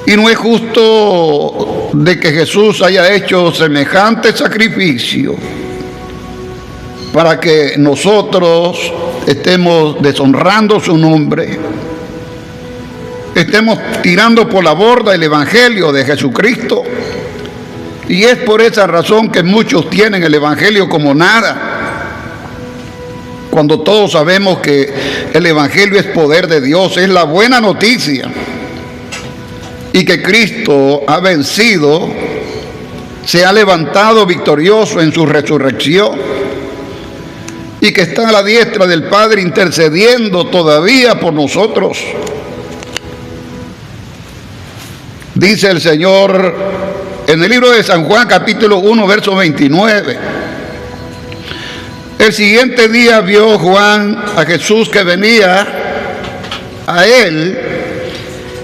Y no es justo de que Jesús haya hecho semejante sacrificio para que nosotros estemos deshonrando su nombre, estemos tirando por la borda el Evangelio de Jesucristo. Y es por esa razón que muchos tienen el Evangelio como nada, cuando todos sabemos que el Evangelio es poder de Dios, es la buena noticia, y que Cristo ha vencido, se ha levantado victorioso en su resurrección, y que está a la diestra del Padre intercediendo todavía por nosotros. Dice el Señor en el libro de San Juan, capítulo 1, verso 29. El siguiente día vio Juan a Jesús que venía a él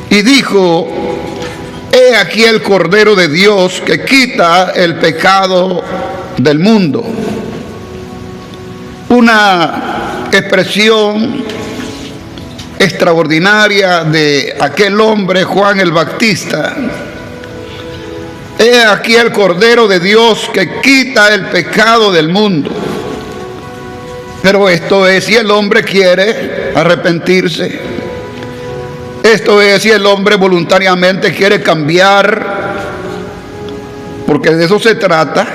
y dijo: he aquí el Cordero de Dios que quita el pecado del mundo. Una expresión extraordinaria de aquel hombre, Juan el Bautista. He aquí el Cordero de Dios que quita el pecado del mundo. Pero esto es si el hombre quiere arrepentirse. Esto es si el hombre voluntariamente quiere cambiar, porque de eso se trata.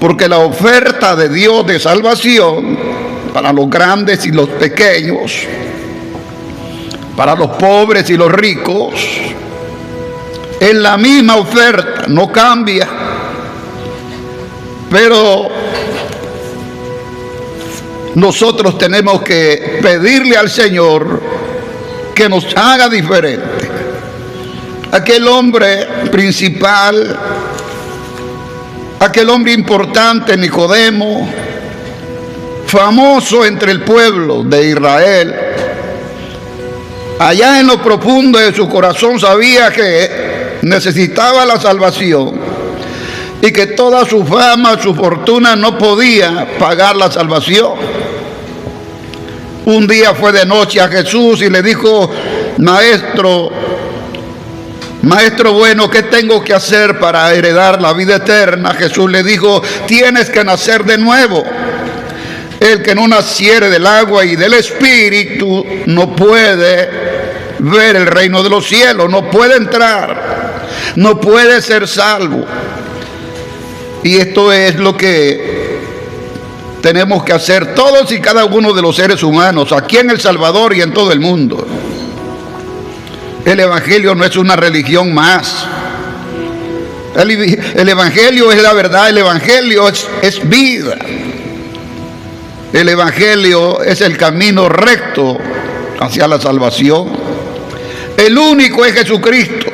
Porque la oferta de Dios de salvación para los grandes y los pequeños, para los pobres y los ricos, es la misma oferta, no cambia. Pero nosotros tenemos que pedirle al Señor que nos haga diferente. Aquel hombre principal, aquel hombre importante, Nicodemo, famoso entre el pueblo de Israel, allá en lo profundo de su corazón sabía que necesitaba la salvación y que toda su fama, su fortuna no podía pagar la salvación. Un día fue de noche a Jesús y le dijo: Maestro bueno, ¿qué tengo que hacer para heredar la vida eterna? Jesús le dijo: tienes que nacer de nuevo. El que no naciere del agua y del Espíritu no puede ver el reino de los cielos, no puede entrar, no puede ser salvo. Y esto es lo que tenemos que hacer todos y cada uno de los seres humanos, aquí en El Salvador y en todo el mundo. El Evangelio no es una religión más. El Evangelio es la verdad, el Evangelio es vida. El Evangelio es el camino recto hacia la salvación. El único es Jesucristo.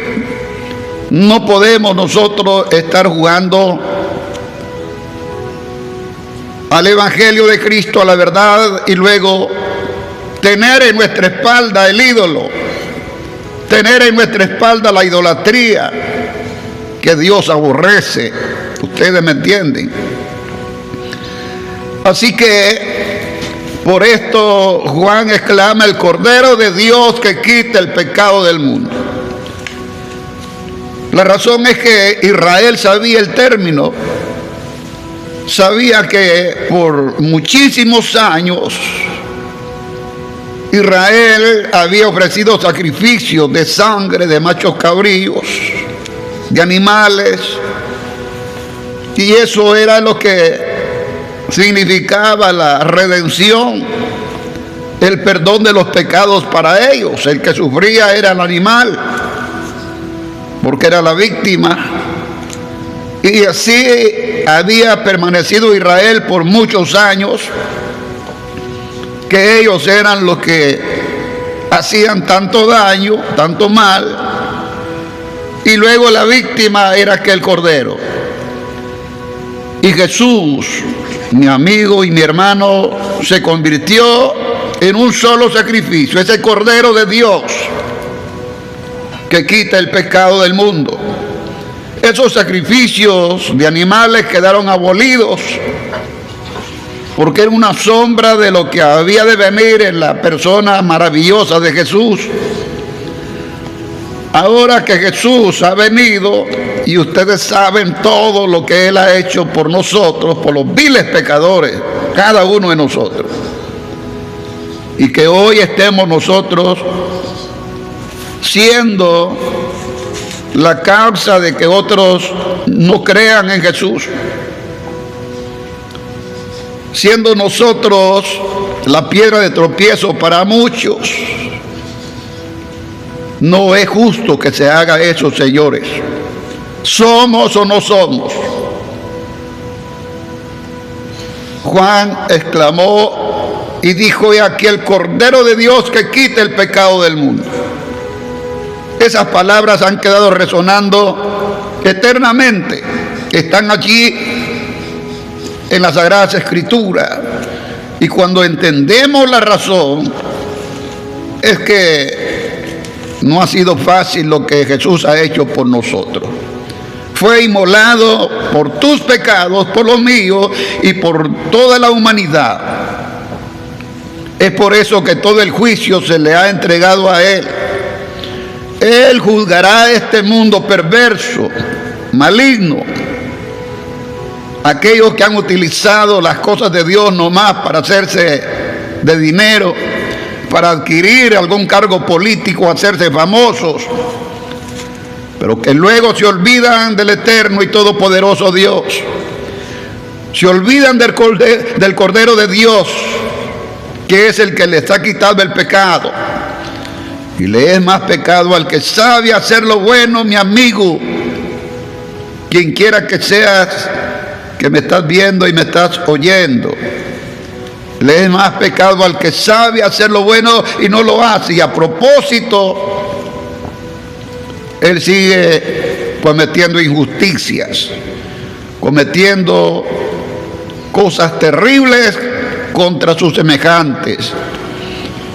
No podemos nosotros estar jugando al Evangelio de Cristo, a la verdad, y luego tener en nuestra espalda el ídolo, tener en nuestra espalda la idolatría que Dios aborrece. Ustedes me entienden. Así que por esto Juan exclama: el Cordero de Dios que quita el pecado del mundo. La razón es que Israel sabía el término, sabía que por muchísimos años Israel había ofrecido sacrificios de sangre de machos cabríos, de animales, y eso era lo que significaba la redención, el perdón de los pecados para ellos. El que sufría era el animal, porque era la víctima. Y así había permanecido Israel por muchos años, que ellos eran los que hacían tanto daño, tanto mal, y luego la víctima era aquel cordero. Y Jesús, mi amigo y mi hermano, se convirtió en un solo sacrificio, ese Cordero de Dios que quita el pecado del mundo. Esos sacrificios de animales quedaron abolidos, porque era una sombra de lo que había de venir en la persona maravillosa de Jesús. Ahora que Jesús ha venido y ustedes saben todo lo que Él ha hecho por nosotros, por los viles pecadores, cada uno de nosotros, y que hoy estemos nosotros siendo la causa de que otros no crean en Jesús, siendo nosotros la piedra de tropiezo para muchos. No es justo que se haga eso, señores. ¿Somos o no somos? Juan exclamó y dijo: he aquí el Cordero de Dios que quita el pecado del mundo. Esas palabras han quedado resonando eternamente. Están allí en las Sagradas Escrituras. Y cuando entendemos la razón, es que no ha sido fácil lo que Jesús ha hecho por nosotros. Fue inmolado por tus pecados, por los míos y por toda la humanidad. Es por eso que todo el juicio se le ha entregado a Él. Él juzgará este mundo perverso, maligno. Aquellos que han utilizado las cosas de Dios nomás para hacerse de dinero, para adquirir algún cargo político, hacerse famosos, pero que luego se olvidan del eterno y todopoderoso Dios. Se olvidan del Cordero de Dios, que es el que les ha quitado el pecado. Y le es más pecado al que sabe hacer lo bueno, mi amigo, quien quiera que seas, que me estás viendo y me estás oyendo. Le es más pecado al que sabe hacer lo bueno y no lo hace. Y a propósito, él sigue cometiendo injusticias, cometiendo cosas terribles contra sus semejantes.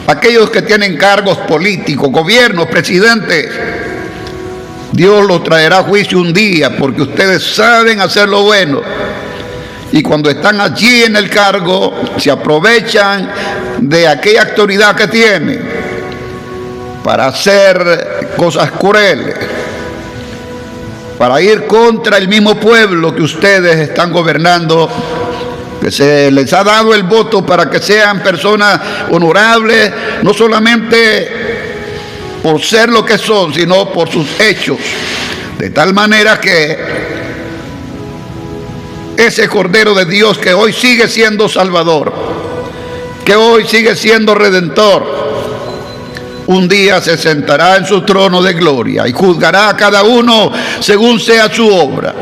Aquellos que tienen cargos políticos, gobiernos, presidentes, Dios los traerá a juicio un día, porque ustedes saben hacer lo bueno. Y cuando están allí en el cargo, se aprovechan de aquella autoridad que tienen para hacer cosas crueles, para ir contra el mismo pueblo que ustedes están gobernando, que se les ha dado el voto para que sean personas honorables, no solamente por ser lo que son, sino por sus hechos. De tal manera que ese Cordero de Dios que hoy sigue siendo Salvador, que hoy sigue siendo Redentor, un día se sentará en su trono de gloria y juzgará a cada uno según sea su obra.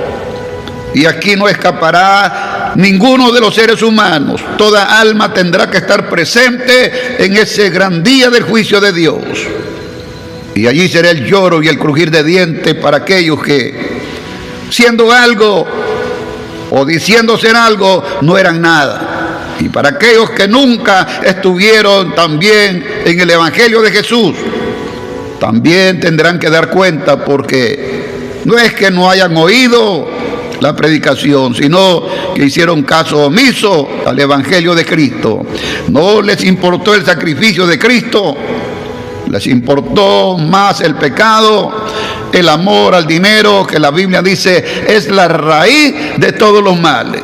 Y aquí no escapará ninguno de los seres humanos. Toda alma tendrá que estar presente en ese gran día del juicio de Dios. Y allí será el lloro y el crujir de dientes para aquellos que, siendo algo o diciendo ser algo, no eran nada. Y para aquellos que nunca estuvieron también en el Evangelio de Jesús, también tendrán que dar cuenta, porque no es que no hayan oído la predicación, sino que hicieron caso omiso al Evangelio de Cristo. No les importó el sacrificio de Cristo, les importó más el pecado, el amor al dinero, que la Biblia dice es la raíz de todos los males.